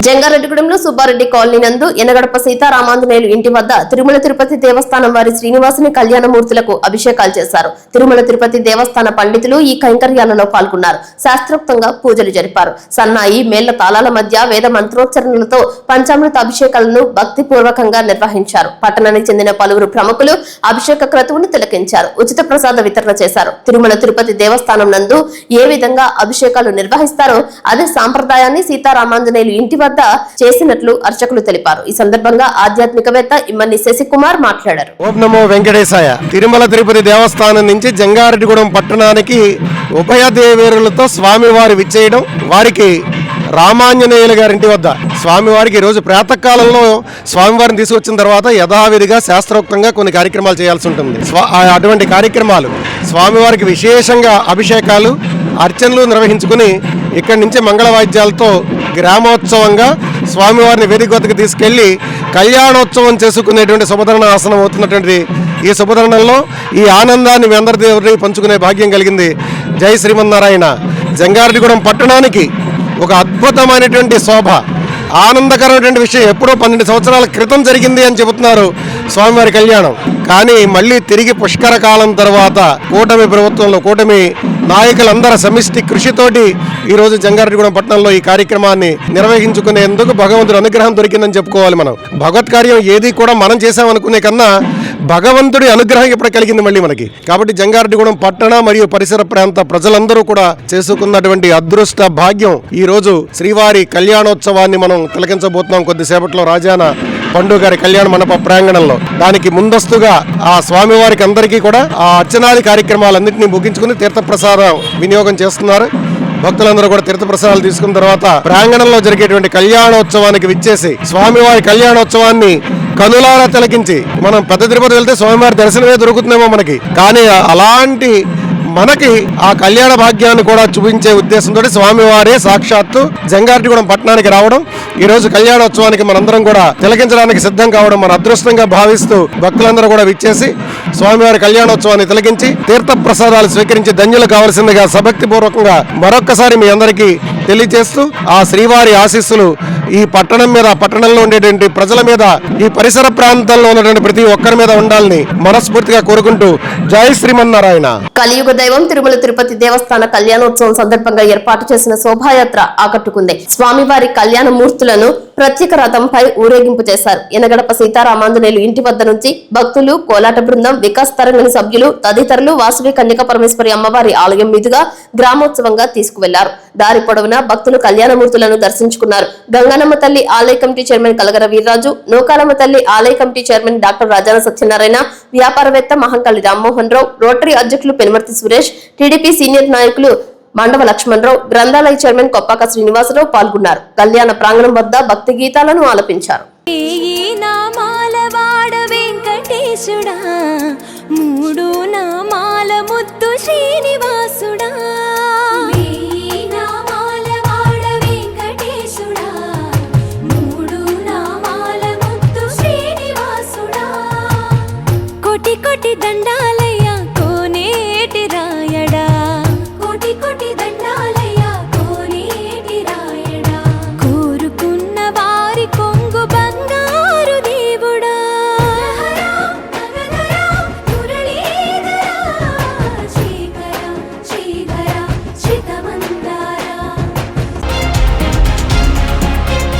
జంగారెడ్డిగూడెంలో Subbareddy colony నందు ఎనగడప సీతారామాంజనేయులు ఇంటి వద్ద తిరుమల తిరుపతి దేవస్థానం వారి శ్రీనివాసుని కళ్యాణమూర్తులకు అభిషేకాలు చేశారు. తిరుమల తిరుపతి దేవస్థాన పండితులు ఈ కైంకర్యాలలో పాల్గొన్నారు. శాస్త్రోక్తంగా పూజలు జరిపారు. సన్నాయి మేళ్ల తాళాల మధ్య వేద మంత్రోచ్చరణలతో పంచామృత అభిషేకాలను భక్తిపూర్వకంగా నిర్వహించారు. పట్టణానికి చెందిన పలువురు ప్రముఖులు అభిషేక క్రతువును తిలకించారు. ఉచిత ప్రసాద వితరణ చేశారు. తిరుమల తిరుపతి దేవస్థానం నందు ఏ విధంగా అభిషేకాలు నిర్వహిస్తారో అదే సాంప్రదాయాన్ని సీతారామాంజనేయులు ఇంటి వద్ద చేసినట్లు అర్చకులు తెలిపారు. ఈ సందర్భంగా ఆధ్యాత్మికవేత్త ఇమ్మని శశికుమార్ మాట్లాడారు. ఓం నమో వెంకటేశాయ. తిరుమల తిరుపతి దేవస్థానం నుంచి జంగారెడ్డిగూడెం పట్టణానికి ఉభయ దేవేరులతో స్వామివారి విచ్చేయడం, వారికి రామాంజనేయుల గారింటి వద్ద స్వామివారికి ఈరోజు ప్రాతకాలంలో స్వామివారిని తీసుకొచ్చిన తర్వాత యథావిధిగా శాస్త్రోక్తంగా కొన్ని కార్యక్రమాలు చేయాల్సి ఉంటుంది. అటువంటి కార్యక్రమాలు స్వామివారికి విశేషంగా అభిషేకాలు అర్చనలు నిర్వహించుకుని ఇక్కడి నుంచి మంగళ వాయిద్యాలతో గ్రామోత్సవంగా స్వామివారిని వేదిక వద్దకు తీసుకెళ్లి కళ్యాణోత్సవం చేసుకునేటువంటి శుభధరణ ఆసనం అవుతున్నటువంటి ఈ శుభధరణంలో ఈ ఆనందాన్ని మీ అందరి పంచుకునే భాగ్యం కలిగింది. జై శ్రీమన్నారాయణ. జంగారెడ్డిగూడెం పట్టణానికి ఒక అద్భుతమైనటువంటి శోభ, ఆనందకరమైనటువంటి విషయం ఎప్పుడో 12 సంవత్సరాల క్రితం జరిగింది అని చెబుతున్నారు స్వామివారి కళ్యాణం. కానీ మళ్ళీ తిరిగి పుష్కర కాలం తర్వాత కూటమి ప్రభుత్వంలో కూటమి నాయకులందరూ సమిష్టి కృషితోటి ఈరోజు జంగారెడ్డిగూడెం పట్టణంలో ఈ కార్యక్రమాన్ని నిర్వహించుకునేందుకు భగవంతుడి అనుగ్రహం దొరికిందని చెప్పుకోవాలి. మనం భగవత్ కార్యం ఏది కూడా మనం చేసామనుకునే కన్నా భగవంతుడి అనుగ్రహం ఇప్పుడు కలిగింది మళ్ళీ మనకి. కాబట్టి జంగారెడ్డిగూడెం పట్టణ మరియు పరిసర ప్రాంత ప్రజలందరూ కూడా చేసుకున్నటువంటి అదృష్ట భాగ్యం ఈ రోజు శ్రీవారి కళ్యాణోత్సవాన్ని మనం తిలకించబోతున్నాం. కొద్దిసేపట్లో రాజాన పండుగ గారి కళ్యాణ మండప ప్రాంగణంలో దానికి ముందస్తుగా ఆ స్వామివారికి అందరికీ కూడా ఆ అర్చనాది కార్యక్రమాలన్నింటినీ ముగించుకుని తీర్థప్రసాదం వినియోగం చేస్తున్నారు. భక్తులందరూ కూడా తీర్థప్రసాదాలు తీసుకున్న తర్వాత ప్రాంగణంలో జరిగేటువంటి కళ్యాణోత్సవానికి విచ్చేసి స్వామివారి కళ్యాణోత్సవాన్ని కనులారా తిలకించి, మనం పెద్ద తిరుపతి వెళ్తే స్వామివారి దర్శనమే దొరుకుతుందేమో మనకి, కానీ అలాంటి మనకి ఆ కళ్యాణ భాగ్యాన్ని కూడా చూపించే ఉద్దేశంతో స్వామివారే సాక్షాత్తు జంగారెడ్డిగూడెం పట్టణానికి రావడం, ఈ రోజు కళ్యాణోత్సవానికి మనందరం కూడా తిలకించడానికి సిద్ధం కావడం మన అదృష్టంగా భావిస్తూ భక్తులందరూ కూడా విచ్చేసి స్వామివారి కళ్యాణోత్సవాన్ని తిలకించి తీర్థ ప్రసాదాలు స్వీకరించి ధన్యులు కావాల్సిందిగా సభక్తి పూర్వకంగా మరొక్కసారి మీ అందరికీ తెలియజేస్తూ ఆ శ్రీవారి ఆశీస్సులు ఈ పట్టణం మీద, పట్టణంలో ఉండేటువంటి ప్రజల మీద, ఈ పరిసర ప్రాంతాల్లో ఉన్నటువంటి ప్రతి ఒక్కరి మీద ఉండాలని మనస్ఫూర్తిగా కోరుకుంటూ జై శ్రీమన్నారాయణ. కలియుగ దైవం తిరుమల తిరుపతి దేవస్థాన కళ్యాణోత్సవం సందర్భంగా ఏర్పాటు చేసిన శోభాయాత్ర ఆకట్టుకుంది. స్వామివారి కళ్యాణ మూర్తులను ప్రత్యేక రథంపై ఊరేగింపు చేశారు. ఎనగడప సీతారామాంజనేయులు ఇంటి వద్ద నుంచి భక్తులు, కోలాట బృందం, వికాస్ తరంగని సభ్యులు తదితరులు వాసవి కన్యక పరమేశ్వరి అమ్మవారి ఆలయం మీదుగా గ్రామోత్సవంగా తీసుకువెళ్లారు. దారి పొడవునా భక్తులు కళ్యాణమూర్తులను దర్శించుకున్నారు. గంగానమ్మ తల్లి ఆలయ కమిటీ చైర్మన్ కలగర వీర్రాజు, నూకాలమ్మ తల్లి ఆలయ committee chairman doctor Rajana Satyanarayana, వ్యాపారవేత్త మహంకాళి రామ్మోహన్ రావు, రోటరీ అధ్యక్షులు పెనుమర్తి సురేష్, టీడీపీ సీనియర్ నాయకులు మండవ లక్ష్మణరావు, గ్రంథాలయ చైర్మన్ కొప్పాక శ్రీనివాసరావు పాల్గొన్నారు. కళ్యాణ ప్రాంగణం వద్ద భక్తి గీతాలను ఆలపించారు. మూడు నామాల ముద్దు శ్రీనివాసుడా.